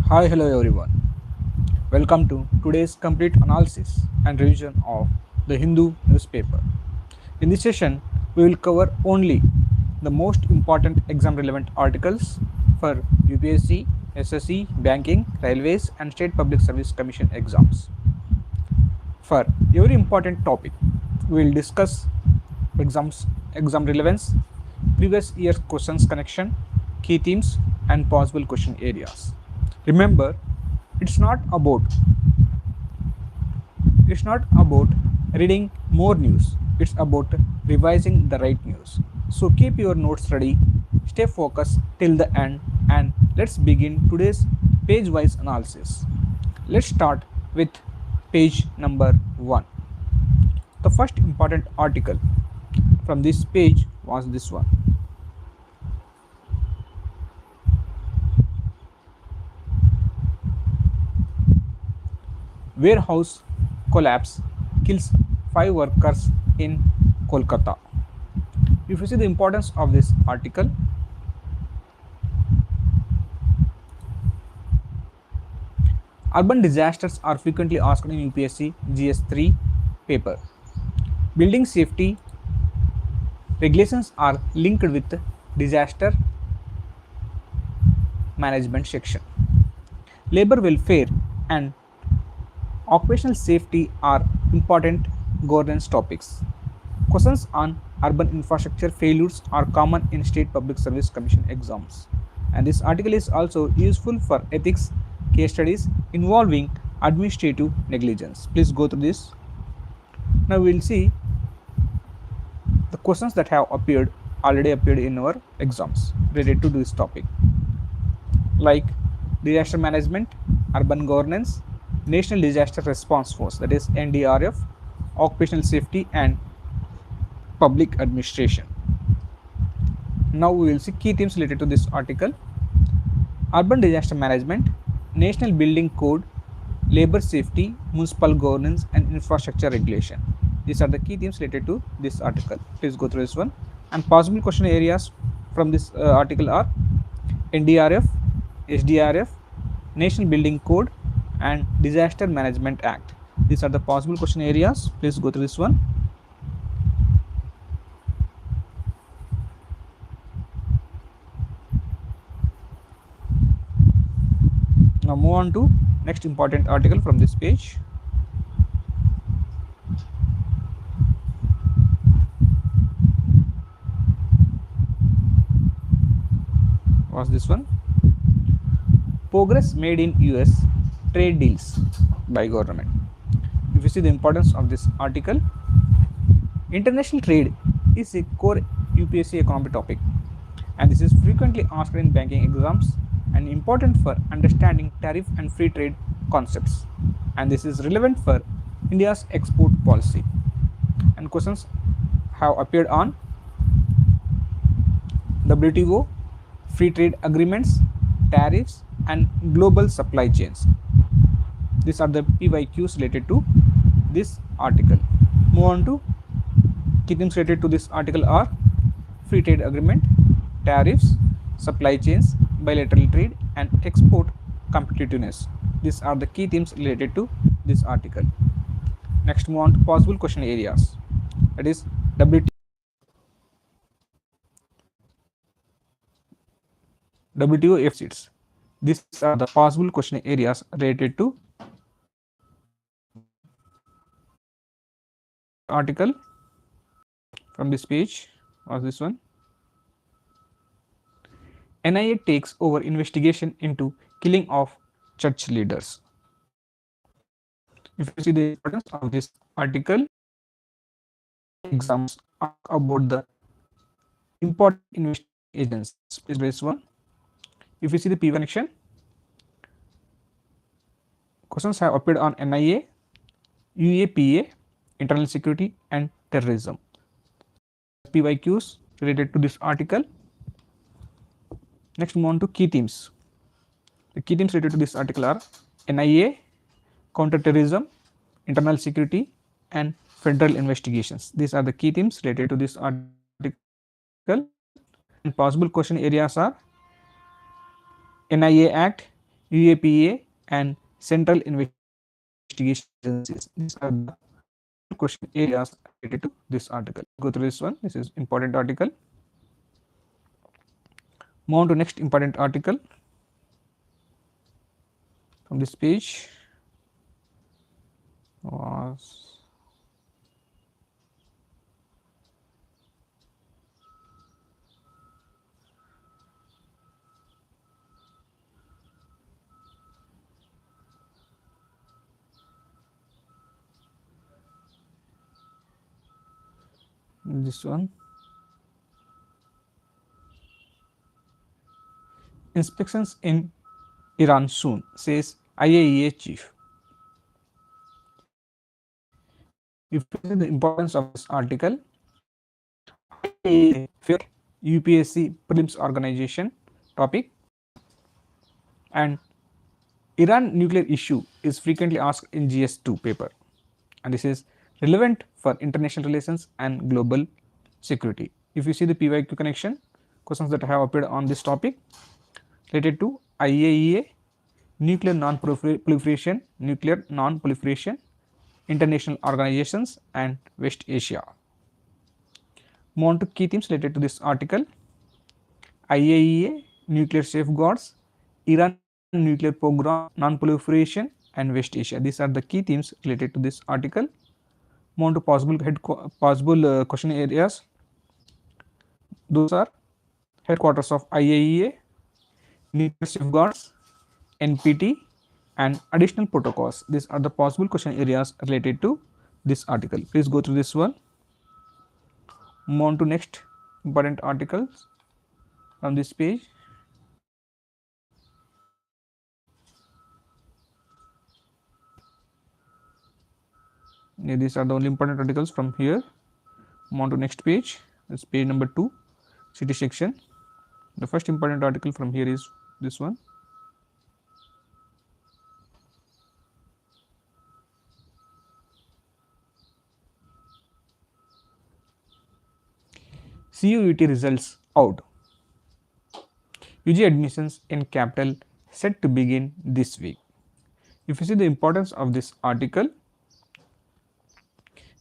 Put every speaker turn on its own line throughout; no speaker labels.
Hi, hello everyone. Welcome to today's complete analysis and revision of the Hindu newspaper. In this session, we will cover only the most important exam relevant articles for UPSC, SSC, banking, railways, and State Public Service Commission exams. For every important topic, we will discuss exam relevance, previous year's questions connection, key themes, and possible question areas. Remember, it's not about reading more news, it's about revising the right news. So keep your notes ready, stay focused till the end, and let's begin today's page wise analysis. Let's start with page number 1. The first important article from this page was this one. Warehouse collapse kills 5 workers in Kolkata. If you see the importance of this article, urban disasters are frequently asked in UPSC GS3 paper. Building safety regulations are linked with disaster management section. Labor welfare and occupational safety are important governance topics. Questions on urban infrastructure failures are common in State Public Service Commission exams. And this article is also useful for ethics case studies involving administrative negligence. Please go through this. Now we will see the questions that have already appeared in our exams related to this topic, like disaster management, urban governance, National Disaster Response Force, that is NDRF, occupational safety and public administration. Now we will see key themes related to this article: urban disaster management, national building code, labor safety, municipal governance and infrastructure regulation. These are the key themes related to this article. Please go through this one. And possible question areas from this article are NDRF, SDRF, National Building Code and Disaster Management Act. These are the possible question areas. Please go through this one. Now move on to next important article from this page. Was this one? Progress made in US trade deals by government. If you see the importance of this article, international trade is a core UPSC economic topic, and this is frequently asked in banking exams and important for understanding tariff and free trade concepts, and this is relevant for India's export policy. And questions have appeared on WTO, free trade agreements, tariffs and global supply chains. These are the PYQs related to this article. Move on to key themes related to this article are free trade agreement, tariffs, supply chains, bilateral trade and export competitiveness. These are the key themes related to this article. Next, move on to possible question areas, that is WTO deficits. These are the possible question areas related to article from this page. Was this one? NIA takes over investigation into killing of church leaders. If you see the importance of this article, exams ask about the important investigations. Please this one. If you see the P connection, questions have appeared on NIA, UAPA, internal security and terrorism. PYQs related to this article. Next, move on to key themes. The key themes related to this article are NIA, counterterrorism, internal security and federal investigations. These are the key themes related to this article, and possible question areas are NIA Act, UAPA, and Central Investigation Agencies. These are the possible question areas related to this article. Go through this one. This is important article. Move on to next important article from this page was this one. Inspections in Iran soon, says IAEA chief. If you see the importance of this article, IAEA fair UPSC Prelims organization topic, and Iran nuclear issue is frequently asked in GS2 paper, and this is relevant for international relations and global security. If you see the PYQ connection, questions that have appeared on this topic related to IAEA, nuclear non-proliferation, international organizations, and West Asia. Move on to key themes related to this article. IAEA, nuclear safeguards, Iran nuclear program, non-proliferation, and West Asia. These are the key themes related to this article. Move on to possible question areas. Those are headquarters of IAEA, nuclear safeguards, NPT, and additional protocols. These are the possible question areas related to this article. Please go through this one. Move on to next important articles from this page. These are the only important articles from here. Move on to next page. It's page number 2, city section. The first important article from here is this one. CUET results out. UG admissions in capital set to begin this week. If you see the importance of this article,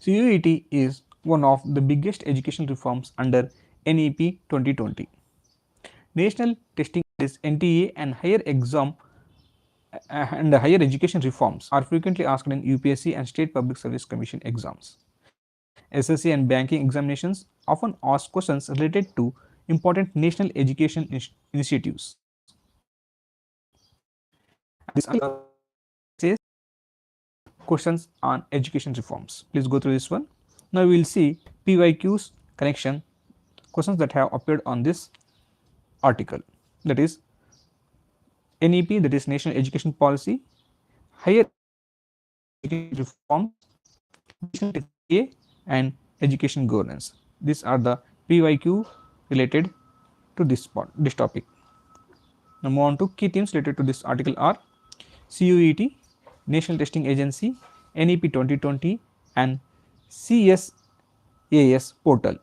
CUET is one of the biggest education reforms under NEP 2020. National testing is NTA and higher education reforms are frequently asked in UPSC and State Public Service Commission exams. SSC and banking examinations often ask questions related to important national education initiatives. And this says questions on education reforms. Please go through this one. Now we will see PYQ's connection, questions that have appeared on this article, that is NEP, that is National Education Policy, higher education reforms, and education governance. These are the PYQ related to this topic. Now move on to key themes related to this article are CUET, National Testing Agency, NEP 2020, and CSAS portal.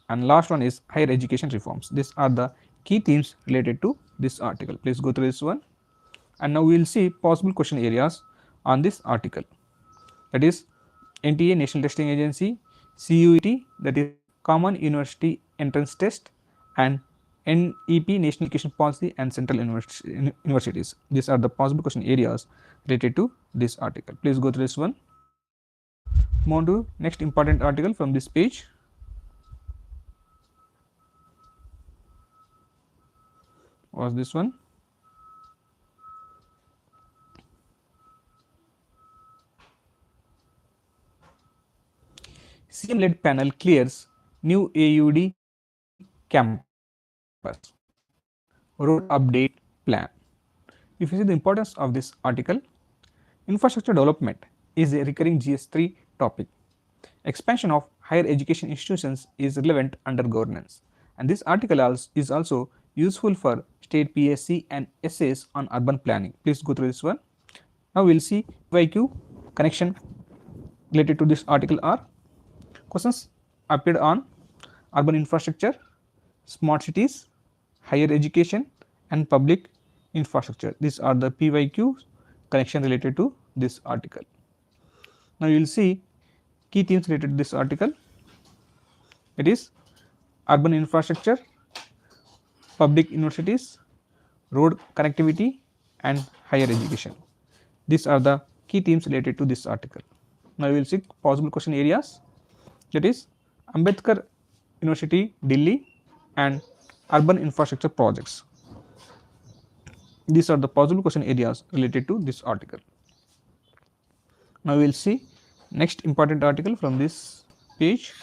And last one is higher education reforms. These are the key themes related to this article. Please go through this one. And now we will see possible question areas on this article, that is NTA, National Testing Agency, CUET, that is Common University Entrance Test, and NEP, National Education Policy, and Central Universities. These are the possible question areas related to this article. Please go through this one. Move on to next important article from this page. Was this one. CM-led panel clears new AUD campus. Road update plan. If you see the importance of this article, infrastructure development is a recurring GS3 topic. Expansion of higher education institutions is relevant under governance, and this article is also useful for state PSC and essays on urban planning. Please go through this one. Now we will see PYQ connection related to this article are questions appeared on urban infrastructure, smart cities, higher education, and public infrastructure. These are the PYQ connection related to this article. Now you will see key themes related to this article. It is urban infrastructure, public universities, road connectivity and higher education. These are the key themes related to this article. Now we will see possible question areas, that is Ambedkar University, Delhi and urban infrastructure projects. These are the possible question areas related to this article. Now we will see next important article from this page.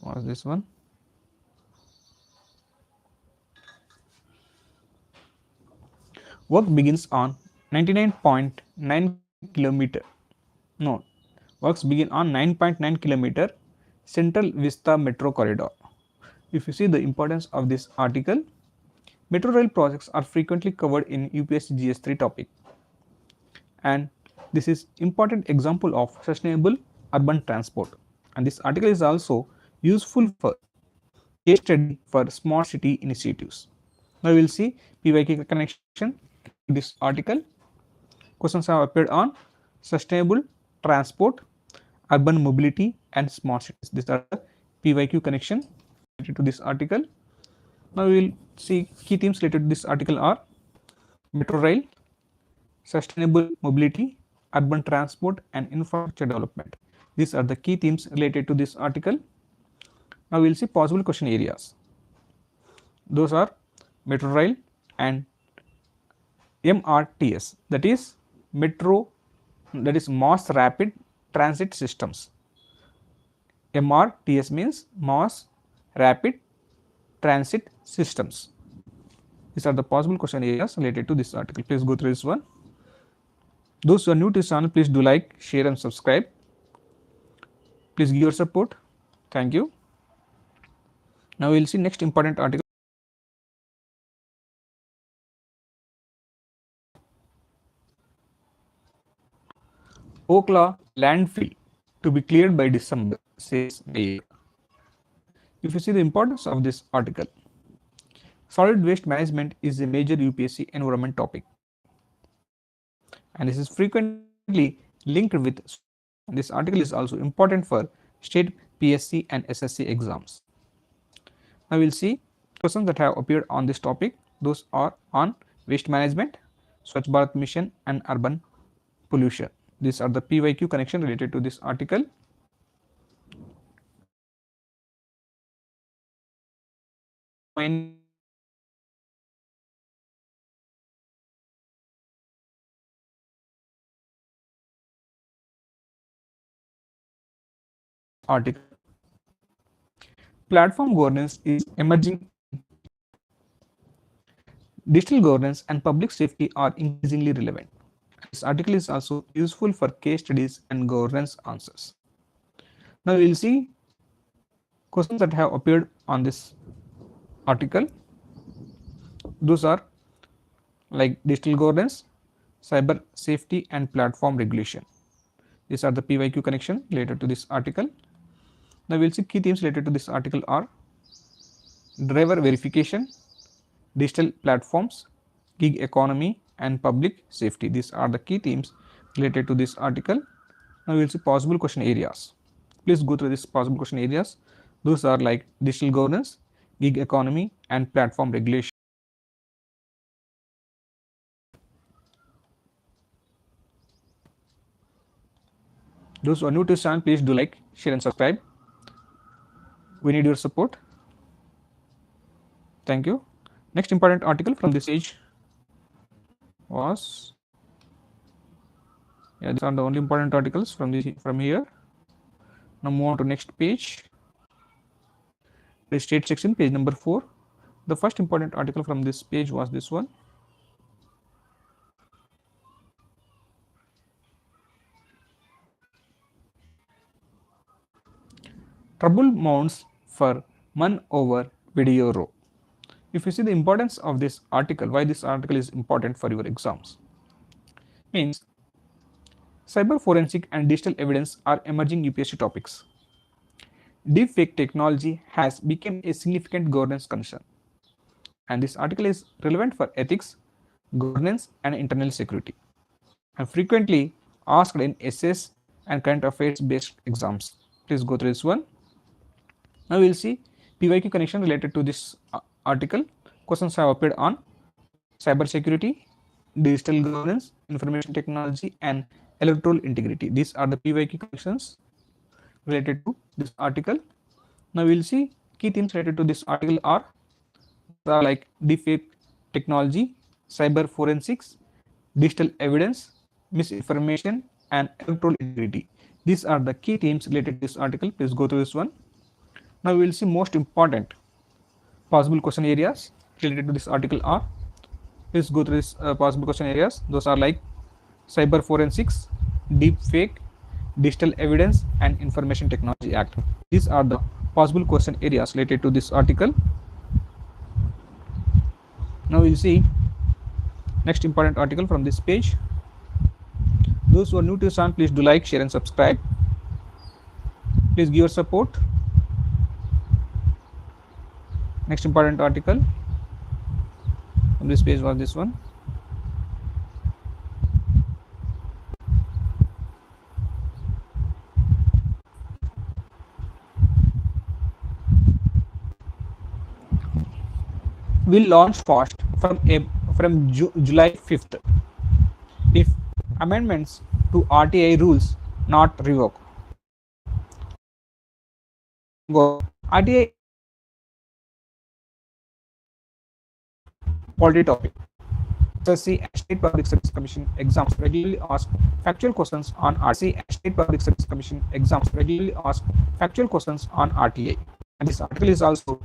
Was this one? Work begins on 99.9 kilometer. No, works begin on 9.9 kilometer Central Vista Metro Corridor. If you see the importance of this article, metro rail projects are frequently covered in UPSC GS3 topic, and this is important example of sustainable urban transport. And this article is also useful for case study for smart city initiatives. Now we will see PYQ connection to this article. Questions have appeared on sustainable transport, urban mobility and smart cities. These are the PYQ connection related to this article. Now we will see key themes related to this article are metro rail, sustainable mobility, urban transport and infrastructure development. These are the key themes related to this article. Now we will see possible question areas. Those are metro rail and MRTS, that is metro, that is mass rapid transit systems. MRTS means mass rapid transit systems. These are the possible question areas related to this article. Please go through this one. Those who are new to this channel, please do like, share and subscribe. Please give your support. Thank you. Now we will see next important article. Okla landfill to be cleared by December, says Mayor. If you see the importance of this article, solid waste management is a major UPSC environment topic, and this is frequently linked with. This article is also important for state PSC and SSC exams. Now we will see questions that have appeared on this topic. Those are on waste management, Swachh Bharat Mission and urban pollution. These are the PYQ connection related to this article. Article. Platform governance is emerging. Digital governance and public safety are increasingly relevant. This article is also useful for case studies and governance answers. Now we will see questions that have appeared on this article. Those are like digital governance, cyber safety and platform regulation. These are the PYQ connection related to this article. Now we will see key themes related to this article are driver verification, digital platforms, gig economy and public safety. These are the key themes related to this article. Now we will see possible question areas. Please go through these possible question areas. Those are like digital governance, gig economy and platform regulation. Those who are new to this channel, please do like, share and subscribe. We need your support. Thank you. Next important article from this page was, these are the only important articles from here. Now move on to next page. The state section, page number 4. The first important article from this page was this one. Trouble mounts for MUN over video row. If you see the importance of this article, why this article is important for your exams, means cyber forensic and digital evidence are emerging UPSC topics, deepfake technology has become a significant governance concern. And this article is relevant for ethics, governance, and internal security, and frequently asked in essays and current affairs based exams. Please go through this one. Now we will see PYQ connection related to this article. Questions have appeared on cybersecurity, digital governance, information technology, and electoral integrity. These are the PYQ connections related to this article. Now we will see key themes related to this article are like deepfake technology, cyber forensics, digital evidence, misinformation, and electoral integrity. These are the key themes related to this article. Please go through this one. Now we will see most important possible question areas related to this article are. Please go through this possible question areas. Those are like cyber forensics, deep fake, digital evidence, and information technology act. These are the possible question areas related to this article. Now we will see next important article from this page. Those who are new to the channel, please do like, share, and subscribe. Please give your support. Next important article from this page was this one. Will launch fast from July 5th if amendments to RTI rules not revoked. RTI quality topic. SSC and State Public Service Commission exams regularly ask factual questions on RTI and State Public Service Commission exams regularly ask factual questions on RTI. And this article is also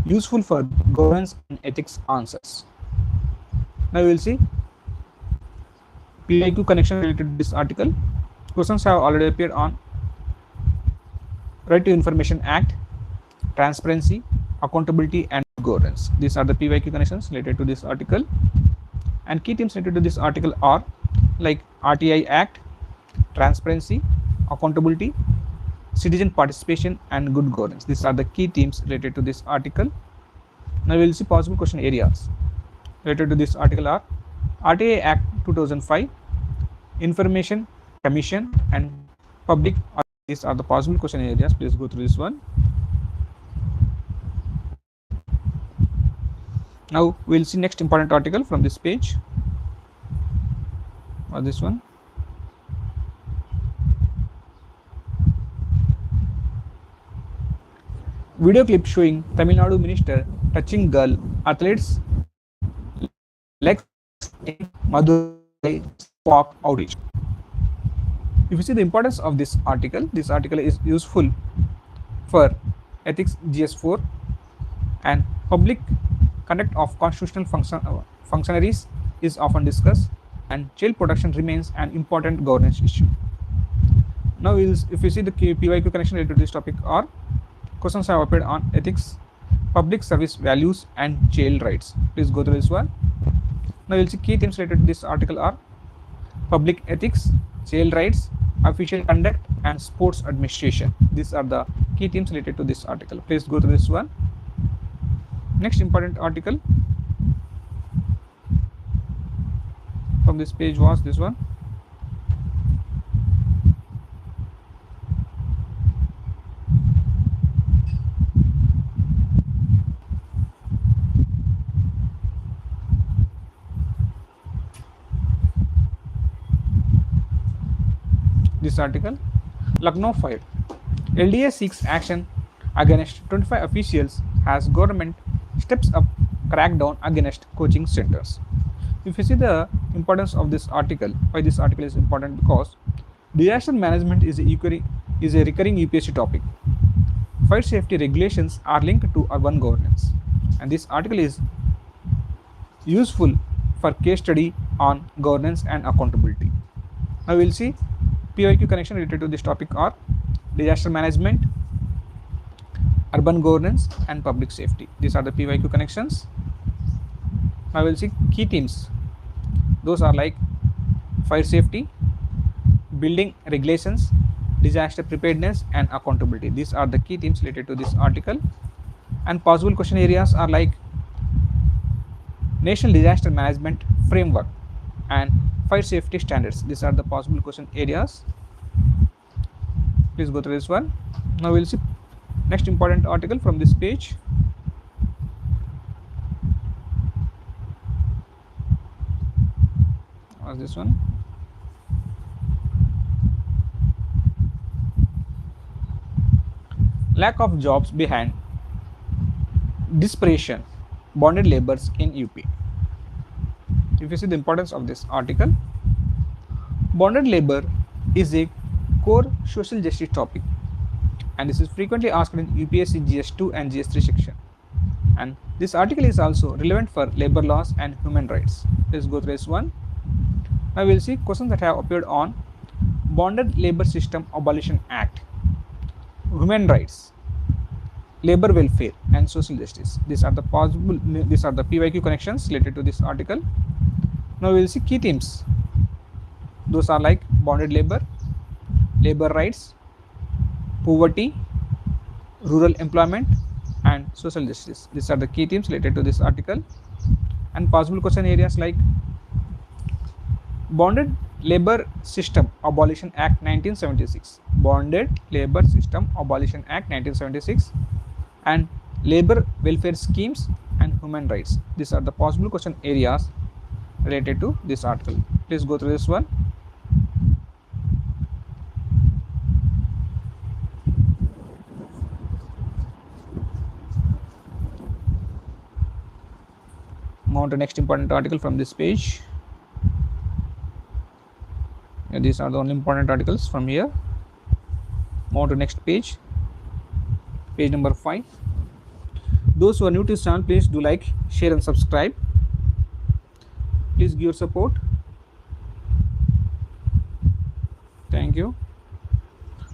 useful for governance and ethics answers. Now we will see PIQ connection related to this article. Questions have already appeared on Right to Information Act, transparency, accountability, and governance. These are the PYQ connections related to this article. And key themes related to this article are like RTI Act, transparency, accountability, citizen participation, and good governance. These are the key themes related to this article. Now we will see possible question areas related to this article are RTI Act 2005, Information Commission, and public. These are the possible question areas. Please go through this one. Now we will see next important article from this page or this one. Video clip showing Tamil Nadu minister touching girl athletes legs in Madurai spark outrage. If you see the importance of this article is useful for ethics GS4 and public conduct of constitutional functionaries is often discussed, and child protection remains an important governance issue. Now if you see the PYQ connection related to this topic are questions have appeared on ethics, public service values, and child rights. Please go through this one. Now you'll see key themes related to this article are public ethics, child rights, official conduct, and sports administration. These are the key themes related to this article. Please go through this one. Next important article from this page was this one. This article, Lucknow fire. LDA seeks action against 25 officials as government steps up crackdown against coaching centers. If you see the importance of this article, why this article is important, because disaster management is a recurring UPSC topic. Fire safety regulations are linked to urban governance, and this article is useful for case study on governance and accountability. Now we will see PYQ connection related to this topic are disaster management, urban governance, and public safety. These are the PYQ connections. Now we will see key themes. Those are like fire safety, building regulations, disaster preparedness and accountability. These are the key themes related to this article. And possible question areas are like National Disaster Management Framework and Fire Safety Standards. These are the possible question areas. Please go through this one. Now we will see next important article from this page. This one. Lack of jobs behind desperation, bonded laborers in UP. If you see the importance of this article, bonded labor is a core social justice topic, and this is frequently asked in UPSC GS2 and GS3 section. And this article is also relevant for labor laws and human rights. Let's go through this one. Now we will see questions that have appeared on Bonded Labor System Abolition Act, human rights, labor welfare and social justice. These are the PYQ connections related to this article. Now we will see key themes. Those are like bonded labor, labor rights, poverty, rural employment and social justice. These are the key themes related to this article. And possible question areas like Bonded Labor System Abolition Act 1976, Bonded Labor System Abolition Act 1976 and labor welfare schemes and human rights. These are the possible question areas related to this article. Please go through this one. Move on to next important article from this page. These are the only important articles from here. Move on to next page, page number 5. Those who are new to this channel, please do like, share and subscribe. Please give your support. Thank you.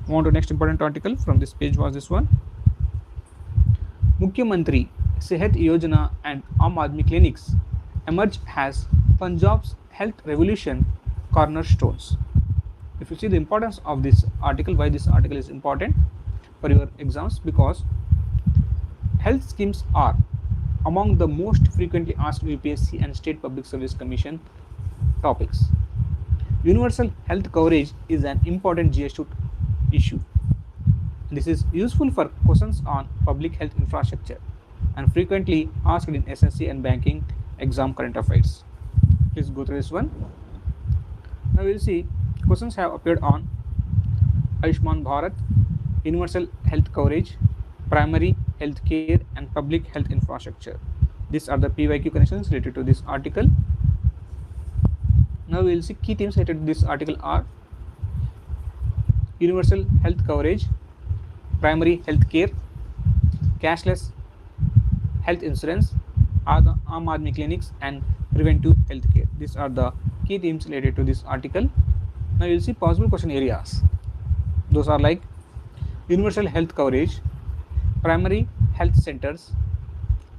Move on to next important article from this page was this one. Mukhyamantri Sehat Yojana and Aam Aadmi clinics emerge as Punjab's health revolution cornerstones. If you see the importance of this article, why this article is important for your exams, because health schemes are among the most frequently asked UPSC and State Public Service Commission topics. Universal health coverage is an important GS2 issue. This is useful for questions on public health infrastructure and frequently asked in SSC and banking exam current affairs. Please go through this one. Now we will see questions have appeared on Ayushman Bharat, universal health coverage, primary health care and public health infrastructure. These are the PYQ connections related to this article. Now we will see key themes related to this article are universal health coverage, primary health care, cashless health insurance, Aam Aadmi clinics and preventive health care. These are the key themes related to this article. Now you will see possible question areas. Those are like universal health coverage, primary health centers,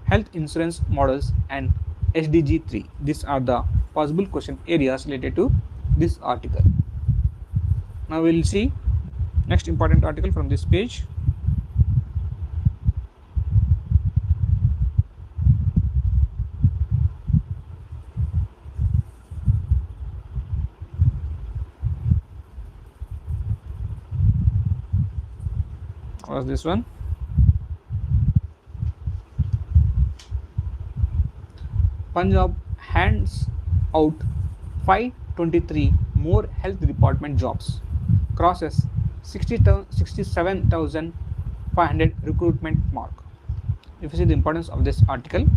health insurance models and SDG 3. These are the possible question areas related to this article. Now we will see next important article from this page. Was this one? Punjab hands out 523 more health department jobs, crosses 67,500 recruitment mark. If you see the importance of this article,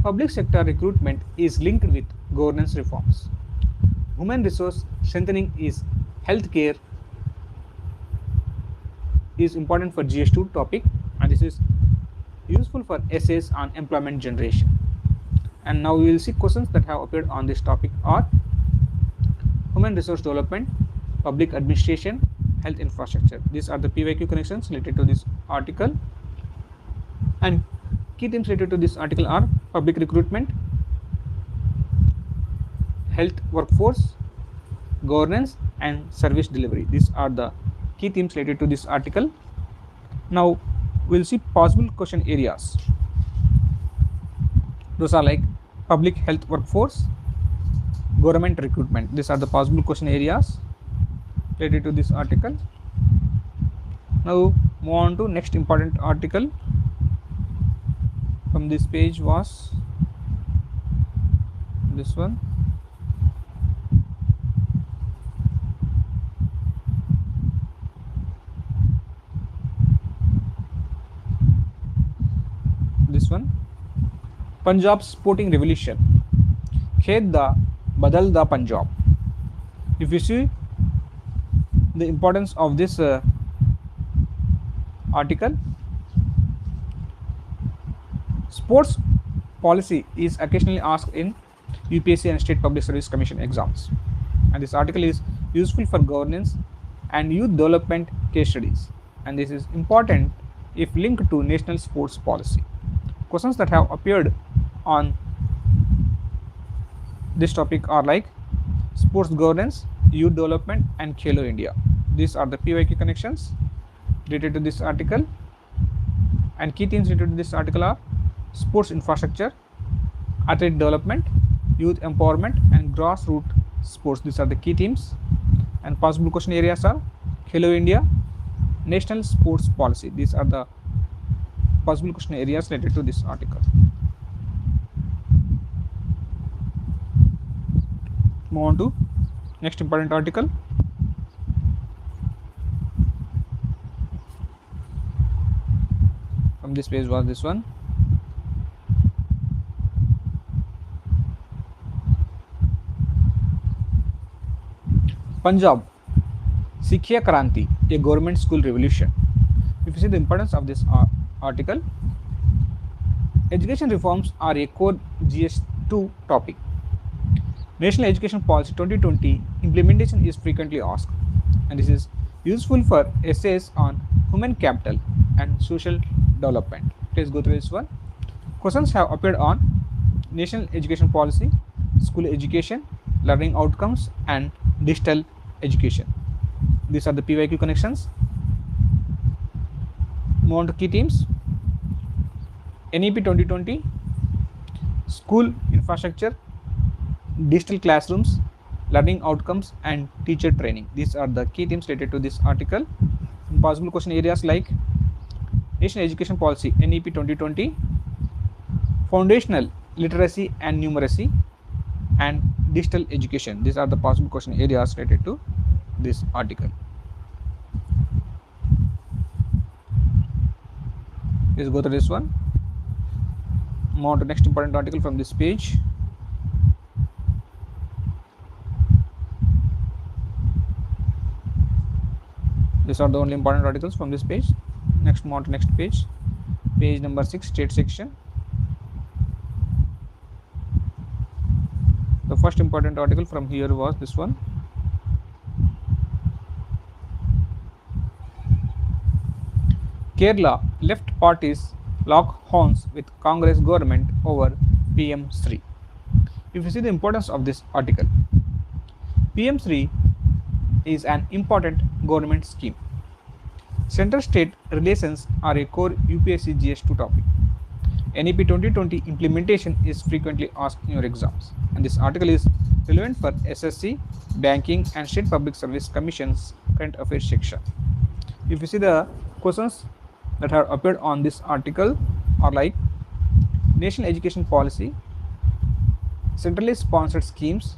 public sector recruitment is linked with governance reforms. Human resource strengthening is healthcare is important for GS2 topic, and this is useful for essays on employment generation. And now we will see questions that have appeared on this topic are human resource development, public administration, health infrastructure. These are the PYQ connections related to this article. And key themes related to this article are public recruitment, health workforce, governance and service delivery. These are the key themes related to this article. Now we'll see possible question areas. Those are like public health workforce, government recruitment. These are the possible question areas related to this article. Now move on to next important article from this page was this one. This one, Punjab sporting revolution, Khed da Badal da Punjab. If you see the importance of this article, sports policy is occasionally asked in UPSC and State Public Service Commission exams, and this article is useful for governance and youth development case studies, and this is important if linked to national sports policy. Questions that have appeared on this topic are like sports governance, youth development, and Khelo India. These are the PYQ connections related to this article, and key themes related to this article are sports infrastructure, athlete development, youth empowerment, and grassroots sports. These are the key themes, and possible question areas are Khelo India, national sports policy. These are the possible question areas related to this article. Move on to next important article. From this page was this one. Punjab Sikhiya Kranti, a government school revolution. If you see the importance of this article, education reforms are a core GS2 topic. National Education Policy 2020 implementation is frequently asked, and this is useful for essays on human capital and social development. Please go through this one. Questions have appeared on National Education Policy, school education, learning outcomes, and digital education. These are the PYQ connections. Move on to key themes. NEP 2020, school infrastructure, digital classrooms, learning outcomes, and teacher training. These are the key themes related to this article. Possible question areas like National Education Policy NEP 2020, foundational literacy and numeracy, and digital education. These are the possible question areas related to this article. Let's go to this one. Move on to next important article from this page. These are the only important articles from this page. Next, move on to next page. Page number 6, state section. The first important article from here was this one. Kerala left parties lock horns with Congress government over PM3. If you see the importance of this article, PM3 is an important government scheme. Center-state relations are a core UPSC GS2 topic. NEP 2020 implementation is frequently asked in your exams, and this article is relevant for SSC, Banking, and State Public Service Commission's current affairs section. If you see the questions that have appeared on this article are like National Education Policy, centrally sponsored schemes,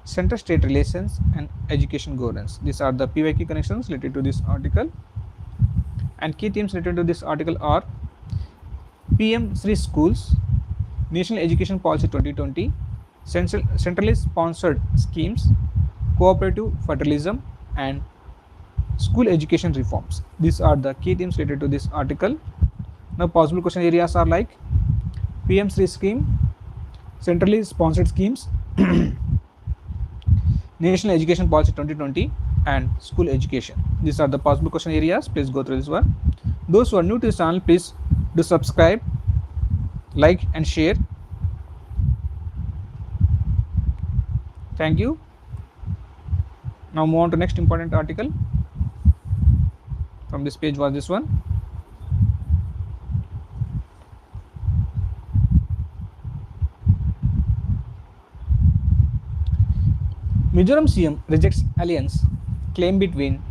center-state relations, and education governance. These are the PYQ connections related to this article, and key themes related to this article are PM3 schools, National Education Policy 2020, centrally sponsored schemes, cooperative federalism, and school education reforms. These are the key themes related to this article. Now possible question areas are like PM3 scheme, centrally sponsored schemes, National Education Policy 2020, and school education. These are the possible question areas. Please go through this one. Those who are new to this channel, please do subscribe, like, and share. Thank you. Now move on to next important article from this page was this one. Mizoram CM rejects alliance claim between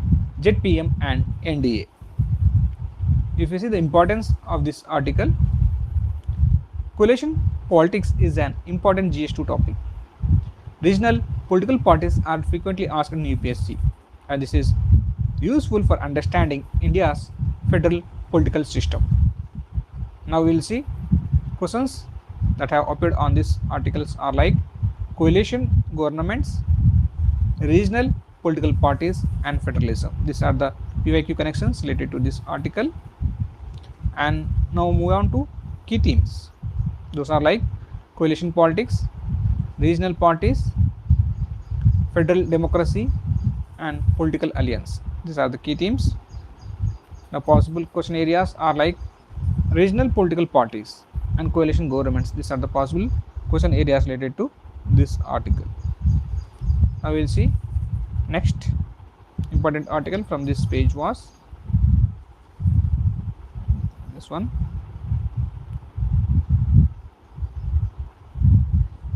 ZPM and NDA. If you see the importance of this article, coalition politics is an important GS2 topic. Regional political parties are frequently asked in UPSC, and this is useful for understanding India's federal political system. Now we will see questions that have appeared on these articles are like coalition governments, regional political parties and federalism. These are the PYQ connections related to this article. And now move on to key themes. Those are like coalition politics, regional parties, federal democracy and political alliance. These are the key themes. The possible question areas are like regional political parties and coalition governments. These are the possible question areas related to this article. Now we will see next important article from this page was this one.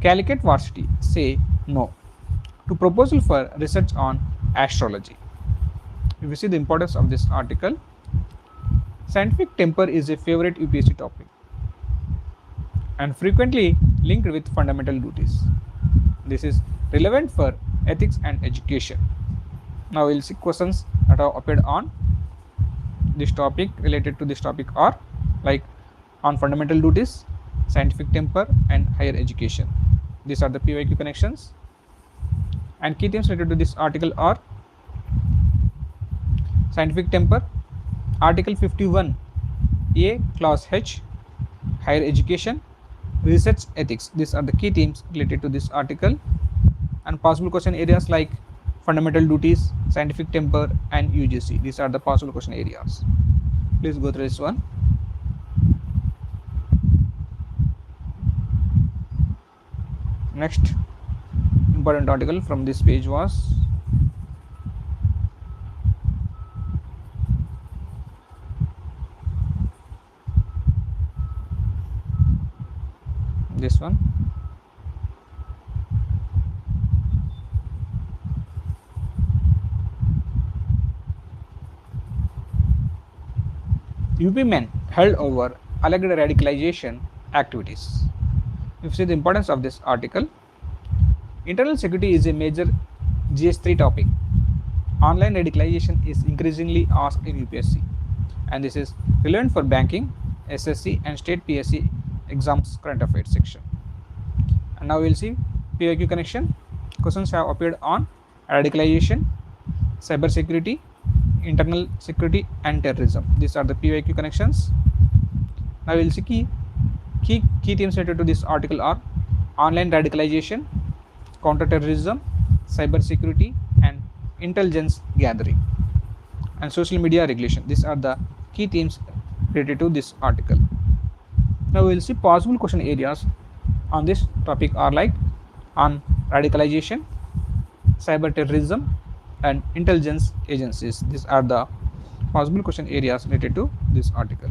Calicut Varsity say no to proposal for research on astrology. If you see the importance of this article, scientific temper is a favorite UPSC topic and frequently linked with fundamental duties. This is relevant for ethics and education. Now we will see questions that have appeared on this topic related to this topic are like on fundamental duties, scientific temper and higher education. These are the PYQ connections, and key themes related to this article are scientific temper, article 51A clause H, higher education, research ethics. These are the key themes related to this article, and possible question areas like fundamental duties, scientific temper and UGC. These are the possible question areas. Please go through this one. Next important article from this page was this one. UP men held over alleged radicalization activities. If you see the importance of this article, internal security is a major GS3 topic. Online radicalization is increasingly asked in UPSC, and this is relevant for banking, SSC and state PSC exams current affairs section. And now we will see PYQ connection. Questions have appeared on radicalization, cyber security, internal security and terrorism. These are the PYQ connections. Now we will see key themes related to this article are online radicalization, counter-terrorism, cyber security and intelligence gathering, and social media regulation. These are the key themes related to this article. Now we will see possible question areas on this topic are like on radicalization, cyber terrorism and intelligence agencies. These are the possible question areas related to this article.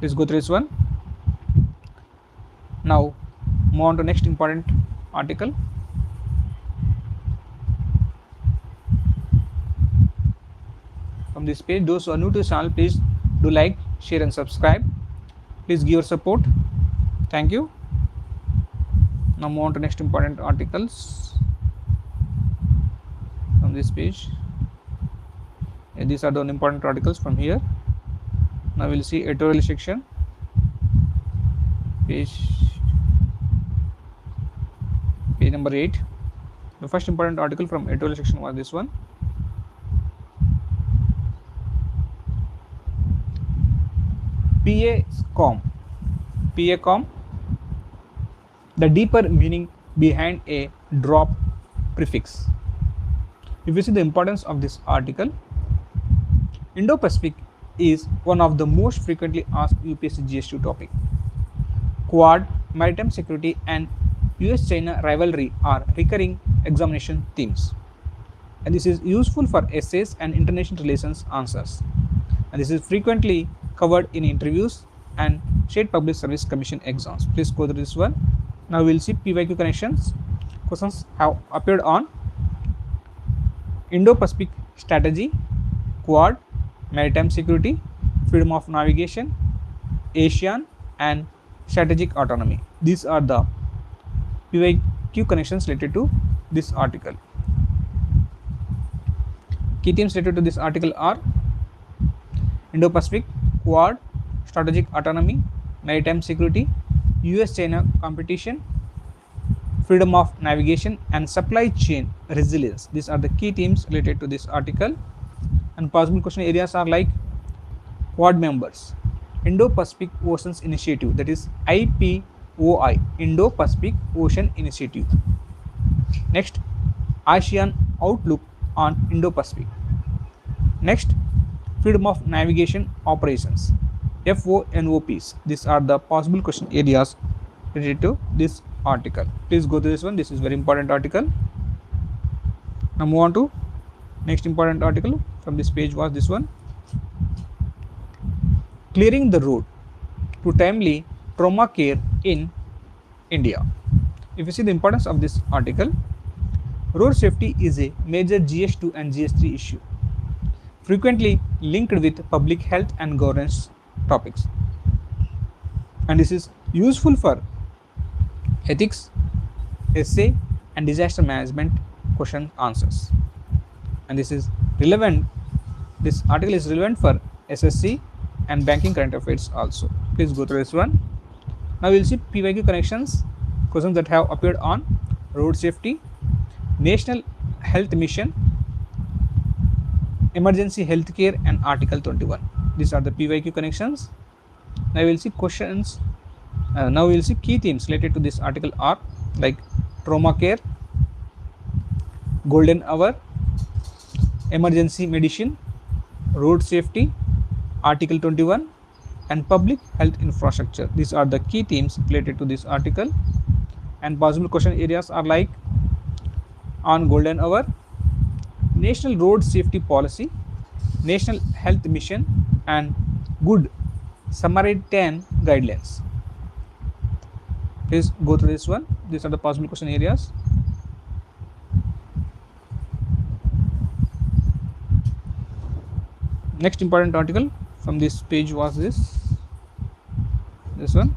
Please go through this one. Now move on to next important article. From this page, those who are new to the channel, please do like, share and subscribe. Please give your support. Thank you. Now move on to next important articles from this page. These are the important articles from here. Now we will see editorial section, page number 8. The first important article from editorial section was this one. PACOM, the deeper meaning behind a drop prefix. If you see the importance of this article, Indo-Pacific is one of the most frequently asked UPSC GS2 topic. Quad, maritime security and US-China rivalry are recurring examination themes. and this is useful for essays and international relations answers, and this is frequently covered in interviews and State Public Service Commission exams. Please go through this one. Now we will see PYQ connections. Questions have appeared on Indo-Pacific strategy, Quad, maritime security, freedom of navigation, ASEAN, and strategic autonomy. These are the PYQ connections related to this article. Key themes related to this article are Indo-Pacific, Quad, strategic autonomy, maritime security, US-China competition, freedom of navigation, and supply chain resilience. These are the key themes related to this article, and possible question areas are like Quad members, Indo-Pacific Oceans Initiative, that is IPOI, Indo-Pacific Ocean Initiative. Next, ASEAN outlook on Indo-Pacific. Next, freedom of navigation operations, FONOPs. These are the possible question areas related to this article. Please go to this one. This is very important article. Now move on to next important article from this page was this one. Clearing the road to timely trauma care in India. If you see the importance of this article, road safety is a major GS2 and GS3 issue, frequently linked with public health and governance topics, and this is useful for ethics, essay, and disaster management question answers, and this is relevant. This article is relevant for SSC and banking current affairs also. Please go through this one. Now we will see PYQ connections, questions that have appeared on road safety, National Health Mission, emergency health care, and Article 21. These are the PYQ connections. Now we will see questions. Now we will see key themes related to this article are like trauma care, golden hour, emergency medicine, road safety, Article 21, and public health infrastructure. These are the key themes related to this article, and possible question areas are like on golden hour, National Road Safety Policy, National Health Mission, and Good Samaritan Guidelines. Please go through this one. These are the possible question areas. Next important article from this page was this one.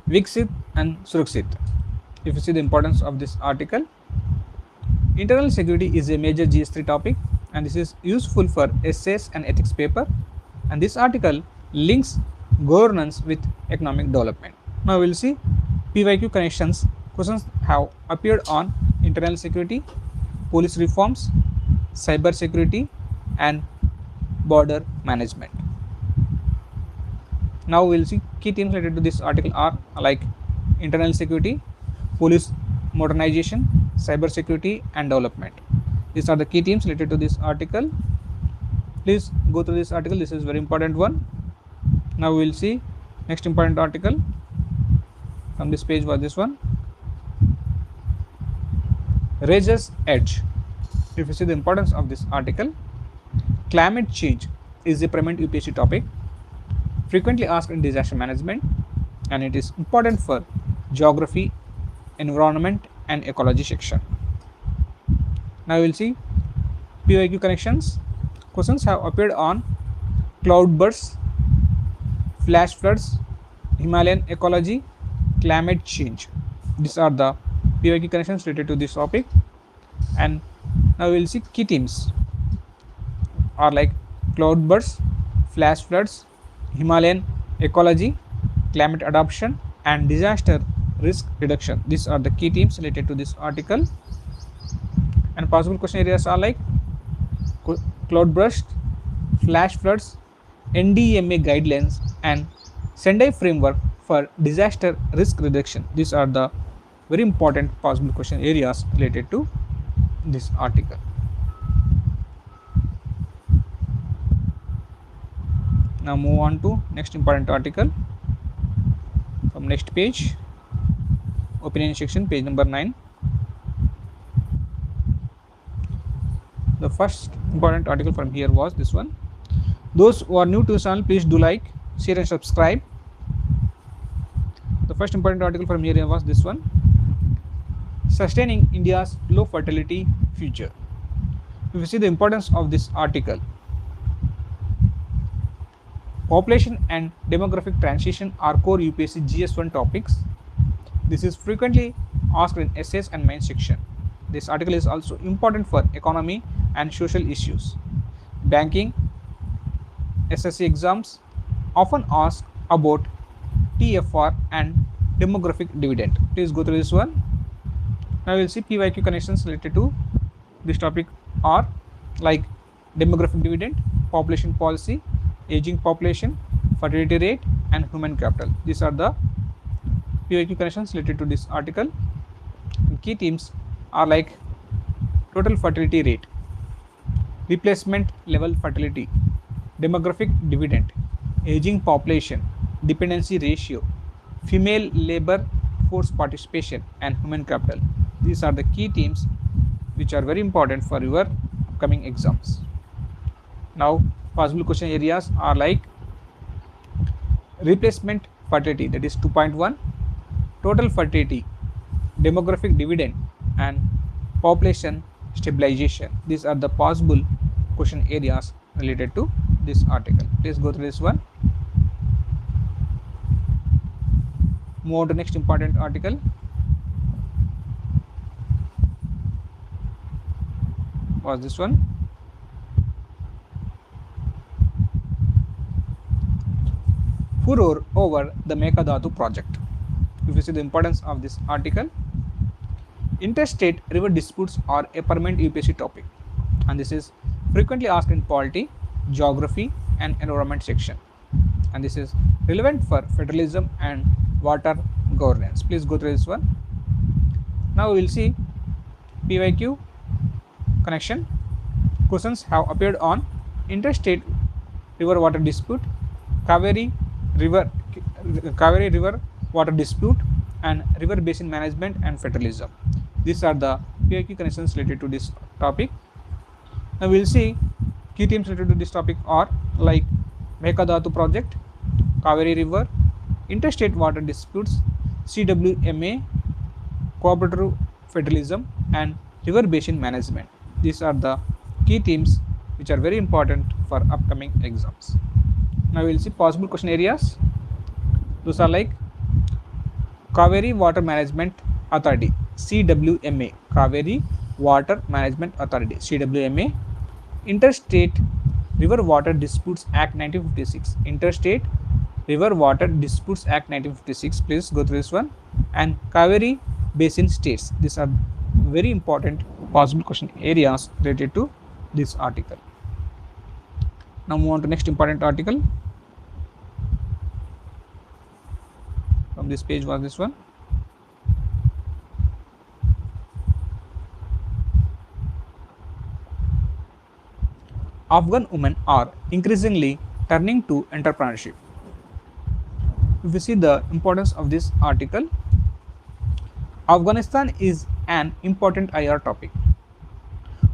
Viksit and Surakshit. If you see the importance of this article, internal security is a major GS3 topic, and this is useful for essays and ethics paper, and this article links governance with economic development. Now we will see PYQ connections. Questions have appeared on internal security, police reforms, cyber security, and border management. Now we will see key themes related to this article are like internal security, police modernization, cyber security, and development. These are the key themes related to this article. Please go through this article. This is very important one. Now we will see next important article from this page was this one. Razor's Edge. If you see the importance of this article, climate change is a prominent UPSC topic, frequently asked in disaster management, and it is important for geography, environment, and ecology section. Now we will see PYQ connections. Questions have appeared on cloudbursts, flash floods, Himalayan ecology, climate change. These are the PYQ connections related to this topic, and now we will see key themes are like cloudbursts, flash floods, Himalayan ecology, climate adaptation, and disaster risk reduction. These are the key themes related to this article, and possible question areas are like cloudburst, flash floods, NDMA guidelines, and Sendai framework for disaster risk reduction. These are the very important possible question areas related to this article. Now move on to next important article from next page, opinion section, page number 9. The first important article from here was this one. Those who are new to the channel, please do like, share and subscribe. The first important article from here was this one. Sustaining India's low fertility future. If you see the importance of this article, population and demographic transition are core UPSC GS1 topics. This is frequently asked in essays and main section. This article is also important for economy and social issues. Banking, SSC exams often ask about TFR and demographic dividend. Please go through this one. Now we will see PYQ connections related to this topic are like demographic dividend, population policy, aging population, fertility rate and human capital. These are the PYQ connections related to this article. And key themes are like total fertility rate, replacement level fertility, demographic dividend, aging population, dependency ratio, female labor force participation and human capital. These are the key themes which are very important for your upcoming exams. Now possible question areas are like replacement fertility, that is 2.1, total fertility, demographic dividend and population stabilization. These are the possible question areas related to this article. Please go through this one. Move on to next important article. Was this one. Furor over the Mekadatu project. If you see the importance of this article, interstate river disputes are a permanent UPSC topic, and this is frequently asked in polity, geography and environment section, and this is relevant for federalism and water governance. Please go through this one. Now we will see PYQ connection. Questions have appeared on interstate river water dispute, Kaveri river water dispute and river basin management and federalism. These are the PYQ connections related to this topic. Now we will see key themes related to this topic are like Mekadatu project, Kaveri river, interstate water disputes, CWMA, cooperative federalism and river basin management. These are the key themes which are very important for upcoming exams. Now we will see possible question areas. Those are like Kaveri Water Management Authority, CWMA, Kaveri Water Management Authority, CWMA, Interstate River Water Disputes Act 1956, Interstate River Water Disputes Act 1956. Please go through this one. And Kaveri Basin States. These are very important possible question areas related to this article. Now move on to next important article. From this page was this one. Afghan women are increasingly turning to entrepreneurship. If you see the importance of this article, Afghanistan is an important IR topic.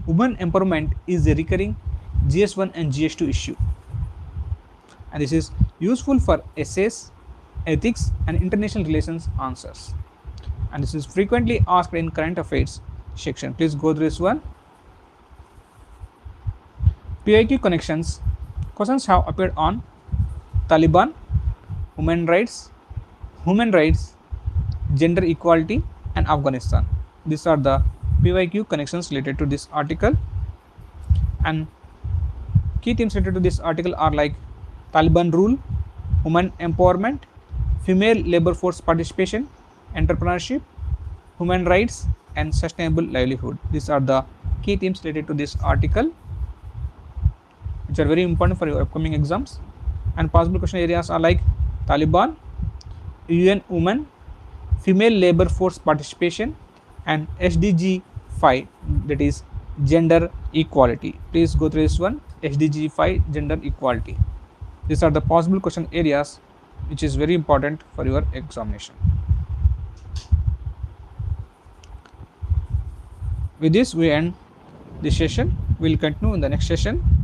Women empowerment is a recurring GS1 and GS2 issue, and this is useful for essays, ethics and international relations answers, and this is frequently asked in current affairs section. Please go through this one. PIQ connections. Questions have appeared on Taliban, human rights, gender equality and Afghanistan. These are the PYQ connections related to this article, and key themes related to this article are like Taliban rule, women empowerment, female labor force participation, entrepreneurship, human rights and sustainable livelihood. These are the key themes related to this article, which are very important for your upcoming exams. And possible question areas are like Taliban, UN women, female labor force participation and SDG 5, that is gender equality. Please go through this one, SDG 5, gender equality. These are the possible question areas which is very important for your examination. With this, we end this session. We will continue in the next session.